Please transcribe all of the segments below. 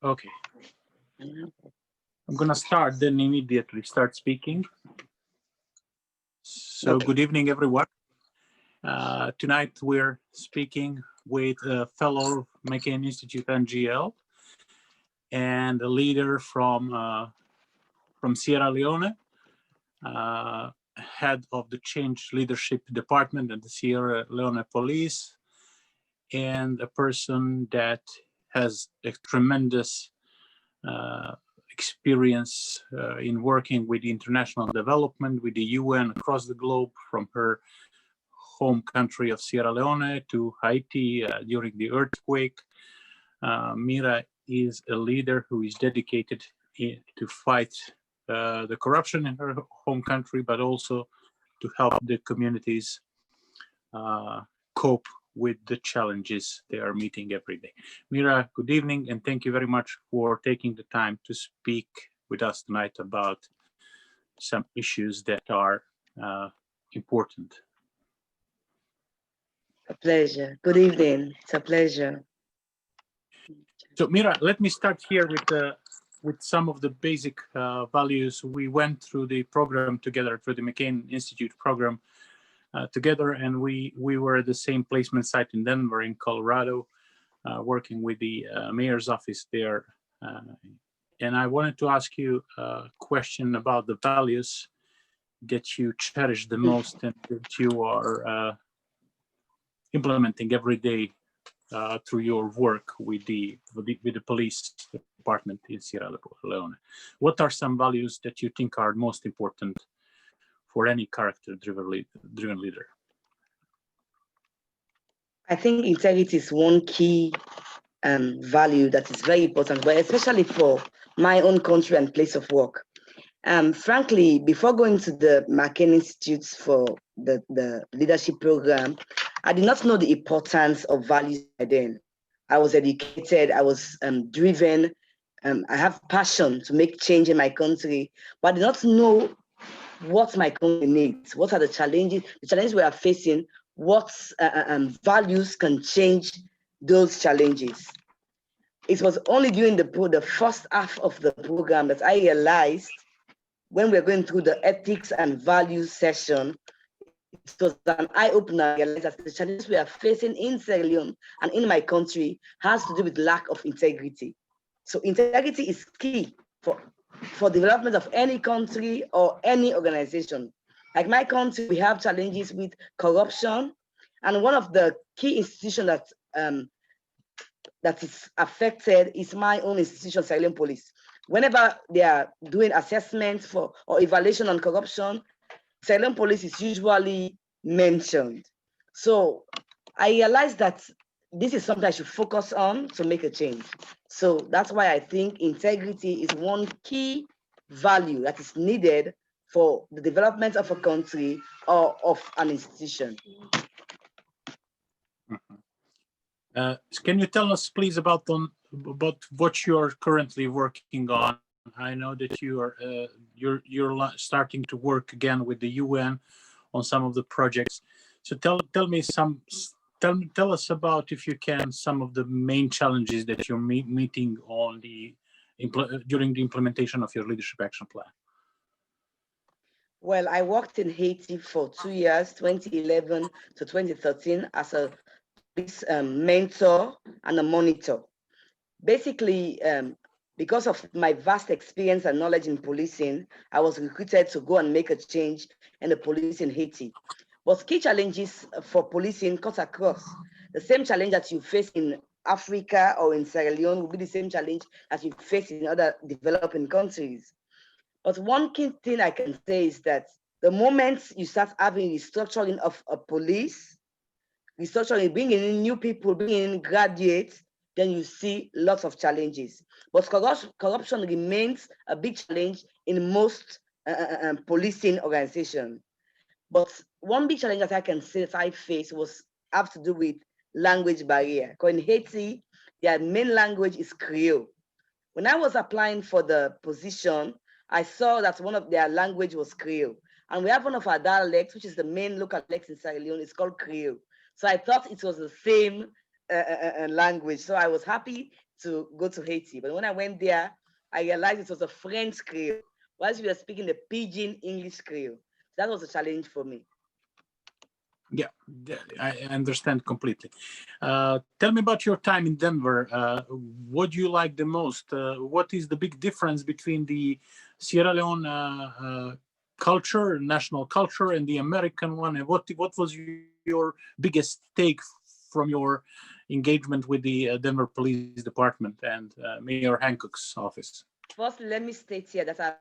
Okay, I'm gonna start then immediately start speaking. So Okay. good evening, everyone. Tonight we're speaking with a fellow McCain Institute NGL and a leader from Sierra Leone, head of the Change Leadership Department at the Sierra Leone Police, and a person that has a tremendous experience in working with international development, with the UN across the globe, from her home country of Sierra Leone to Haiti during the earthquake. Mira is a leader who is dedicated to fight the corruption in her home country, but also to help the communities cope with the challenges they are meeting every day. Mira, good evening, and thank you very much for taking the time to speak with us tonight about some issues that are important. A pleasure. Good evening. It's a pleasure. So, Mira, let me start here with some of the basic values. We went through the program together, through the McCain Institute program together, and we were at the same placement site in Denver, in Colorado, working with the mayor's office there. And I wanted to ask you a question about the values that you cherish the most and that you are implementing every day through your work with the police department in Sierra Leone. What are some values that you think are most important for any character-driven leader? I think integrity is one key value that is very important, but especially for my own country and place of work. Frankly, before going to the McCain Institute for the leadership program, I did not know the importance of values by then. I was educated, I was driven, I have passion to make change in my country, but I did not know what my country needs, what are the challenges we are facing, what values can change those challenges. It was only during the first half of the program that I realized, when we're going through the ethics and values session, it was an eye-opener. I realized that the challenges we are facing in Sierra Leone and in my country has to do with lack of integrity. So integrity is key for development of any country or any organization. Like my country, we have challenges with corruption, and one of the key institutions that is affected is my own institution, Sierra Leone Police. Whenever they are doing assessments or evaluation on corruption, Sierra Leone Police is usually mentioned. So I realized that this is something I should focus on to make a change. So that's why I think integrity is one key value that is needed for the development of a country or of an institution. Can you tell us, please, about what you're currently working on? I know that you're starting to work again with the UN on some of the projects. So tell us about, if you can, some of the main challenges that you're meeting on during the implementation of your leadership action plan. Well, I worked in Haiti for 2 years, 2011 to 2013, as a police mentor and a monitor. Basically, because of my vast experience and knowledge in policing, I was recruited to go and make a change in the police in Haiti. But key challenges for policing cut across. The same challenge that you face in Africa or in Sierra Leone will be the same challenge that you face in other developing countries. But one key thing I can say is that the moment you start having restructuring of a police, restructuring, bringing in new people, bringing in graduates, then you see lots of challenges. But corruption remains a big challenge in most policing organizations. But one big challenge that I can say that I faced have to do with language barrier. Because in Haiti, their main language is Creole. When I was applying for the position, I saw that one of their language was Creole. And we have one of our dialects, which is the main local dialect in Sierra Leone, it's called Creole. So I thought it was the same language. So I was happy to go to Haiti. But when I went there, I realized it was a French Creole, whilst we were speaking the Pidgin English Creole. That was a challenge for me. Yeah, I understand completely. Tell me about your time in Denver. What do you like the most? What is the big difference between the Sierra Leone culture, national culture, and the American one? And what was your biggest take from your engagement with the Denver Police Department and Mayor Hancock's office? First, let me state here that I've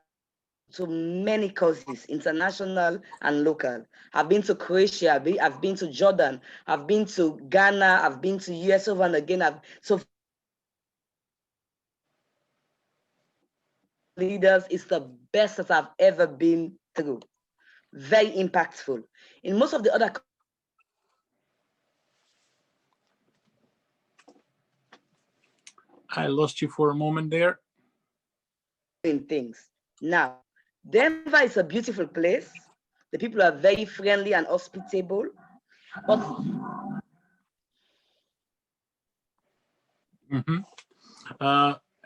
to many causes, international and local. I've been to Croatia, I've been to Jordan, I've been to Ghana, I've been to US over and again. So leaders is the best that I've ever been through. Very impactful. In most of the other I lost you for a moment there. things. Now, Denver is a beautiful place. The people are very friendly and hospitable. But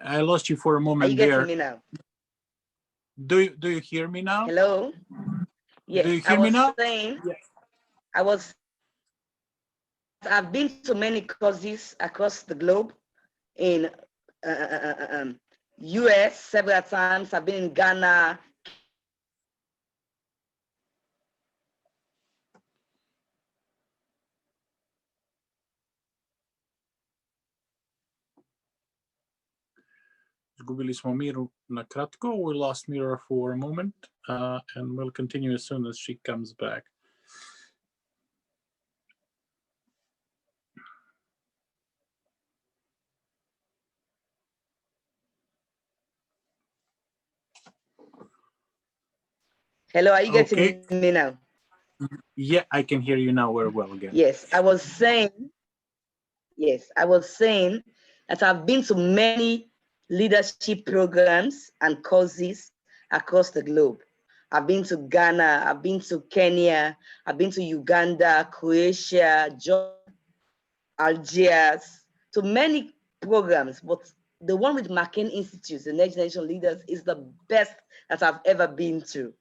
I lost you for a moment there. Are you getting me now? Do you hear me now? Hello? Yes, do you hear me now? Saying, yes. I've been to many causes across the globe in US several times. I've been in Ghana. Zgubili smo Miru na kratko. We lost Mira for a moment, and we'll continue as soon as she comes back. Hello, are you getting me now? Yeah, I can hear you now very well again. Yes, I was saying that I've been to many leadership programs and causes across the globe. I've been to Ghana, I've been to Kenya, I've been to Uganda, Croatia, Jordan, Algiers, to many programs, but the one with McCain Institute, the Next Generation Leaders, is the best that I've ever been to.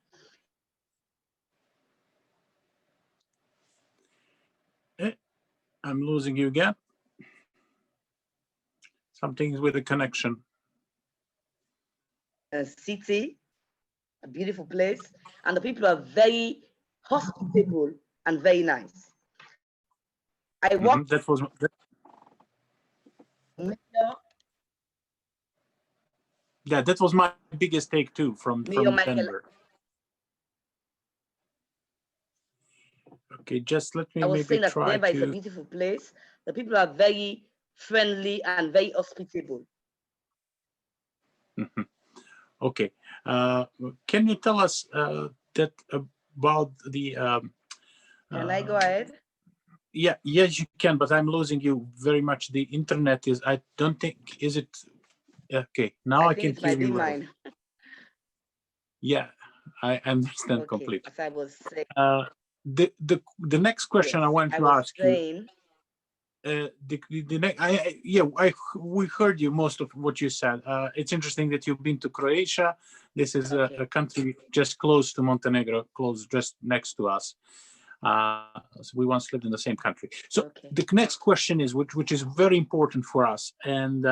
I'm losing you again. Something's with the connection. A city, a beautiful place, and the people are very hospitable and very nice. I walked. That was. Yeah, that was my biggest take too from Denver. Okay, just let me maybe saying that try Denver is a beautiful place. The people are very friendly and very hospitable. Okay, can you tell us that about the? Can I go ahead? Yeah, yes, you can, but I'm losing you very much. The internet is. I don't think is it. Okay, now I can hear you. Right. Yeah, I understand completely. As I was saying. The next question I want to ask you. We heard you most of what you said. It's interesting that you've been to Croatia. This is a country just close to Montenegro, close just next to us. So we once lived in the same country. So the next question is, which is very important for us, and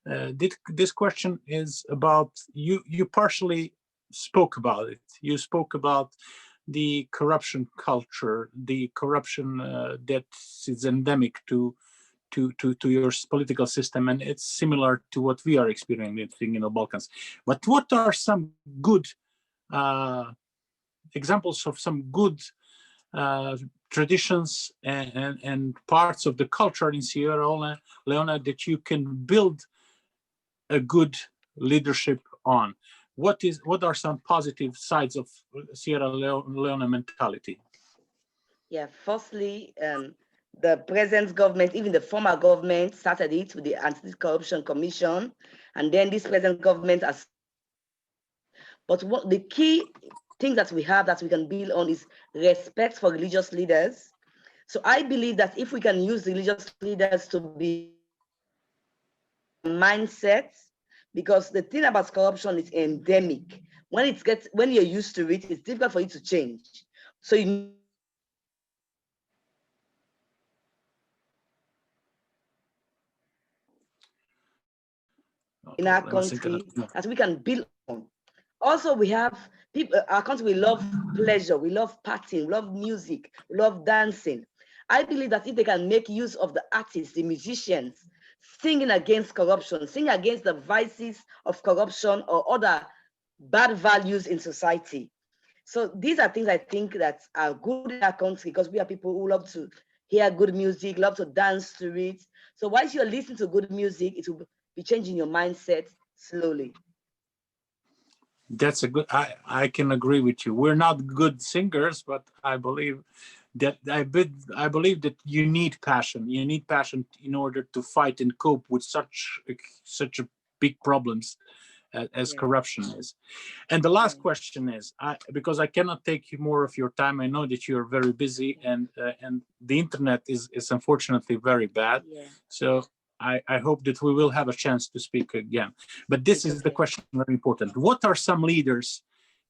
this question is about you. You partially spoke about it. You spoke about the corruption culture, the corruption that is endemic to your political system, and it's similar to what we are experiencing in the Balkans. But what are some good examples of some good traditions and parts of the culture in Sierra Leone that you can build a good leadership on? What are some positive sides of Sierra Leone mentality? Yeah, firstly, the present government, even the former government, started it with the Anti-Corruption Commission, and then this present government has. But what the key thing that we have that we can build on is respect for religious leaders. So I believe that if we can use religious leaders to be mindset, because the thing about corruption is endemic. When you're used to it, it's difficult for you to change. So you in our country that we can build on. Also, we have people, our country, we love pleasure, we love partying, we love music, we love dancing. I believe that if they can make use of the artists, the musicians, singing against corruption, singing against the vices of corruption or other bad values in society. So these are things I think that are good in our country, because we are people who love to hear good music, love to dance to it. So once you're listening to good music, it will be changing your mindset slowly. That's a good. I can agree with you. We're not good singers, but I believe that I believe that you need passion. You need passion in order to fight and cope with such a big problems as corruption is. And the last question is, because I cannot take you more of your time. I know that you are very busy, and the internet is unfortunately very bad. So I hope that we will have a chance to speak again. But this is the question very important. What are some leaders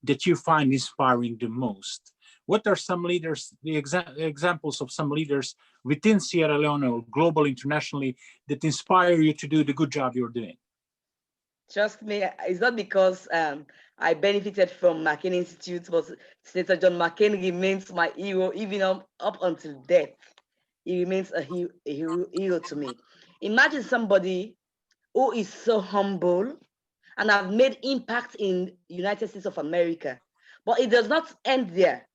that you find inspiring the most? What are some leaders, the examples of some leaders within Sierra Leone or global, internationally, that inspire you to do the good job you're doing? Trust me, it's not because I benefited from McCain Institute, but Senator John McCain remains my hero even up until death. He remains a hero to me. Imagine somebody who is so humble and have made impact in United States of America, but it does not end there.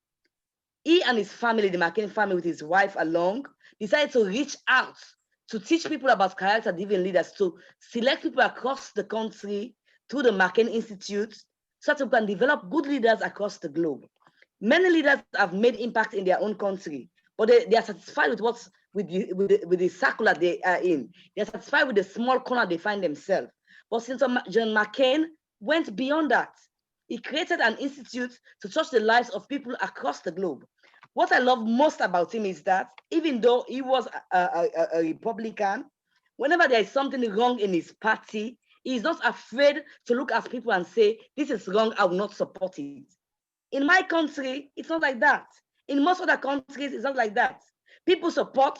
He and his family, the McCain family with his wife along, decided to reach out to teach people about character-driven leaders, to select people across the country through the McCain Institute, so that we can develop good leaders across the globe. Many leaders have made impact in their own country, but they are satisfied with what's with the circular they are in. They are satisfied with the small corner they find themselves. But since John McCain went beyond that, he created an institute to touch the lives of people across the globe. What I love most about him is that even though he was a Republican, whenever there is something wrong in his party, he is not afraid to look at people and say, this is wrong, I will not support it. In my country, it's not like that. In most other countries, it's not like that. People support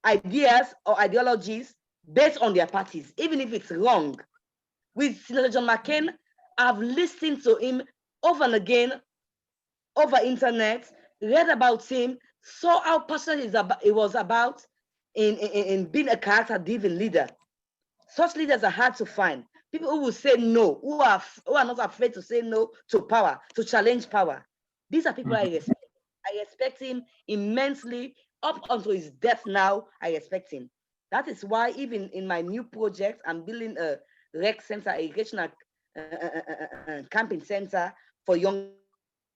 ideas or ideologies based on their parties, even if it's wrong. With Senator John McCain, I've listened to him over and again over internet, read about him, saw how passionate it was about in being a character-driven leader. Such leaders are hard to find. People who will say no, who are not afraid to say no to power, to challenge power. These are people I respect. I respect him immensely. Up until his death now, I respect him. That is why even in my new project, I'm building a rec center, a educational camping center for young.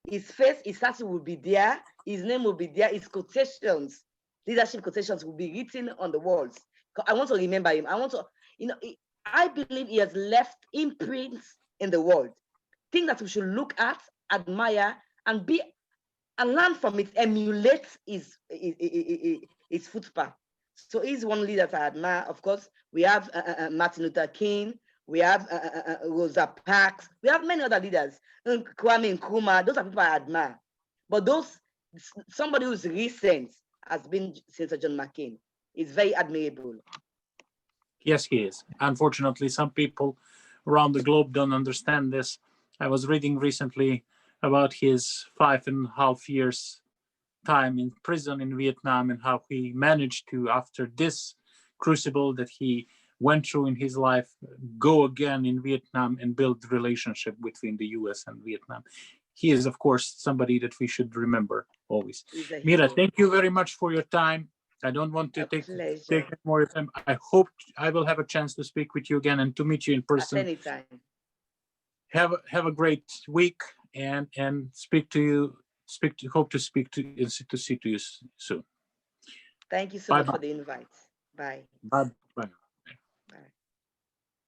His face, his statue will be there. His name will be there. His quotations, leadership quotations will be written on the walls. I want to remember him. I want to, I believe he has left imprints in the world. Things that we should look at, admire, and learn from it, emulate his footpath. So he's one leader that I admire. Of course, we have Martin Luther King, we have Rosa Parks, we have many other leaders, Kwame Nkrumah. Those are people I admire. But somebody who's recent has been Senator John McCain. It's very admirable. Yes, he is. Unfortunately, some people around the globe don't understand this. I was reading recently about his 5.5 years time in prison in Vietnam, and how he managed to, after this crucible that he went through in his life, go again in Vietnam and build relationship between the US and Vietnam. He is, of course, somebody that we should remember always. Mira, thank you very much for your time. I don't want to take more time. I hope I will have a chance to speak with you again and to meet you in person. Anytime. Have a great week, and hope to speak to you soon. Thank you so much for the invite. Bye. Bye.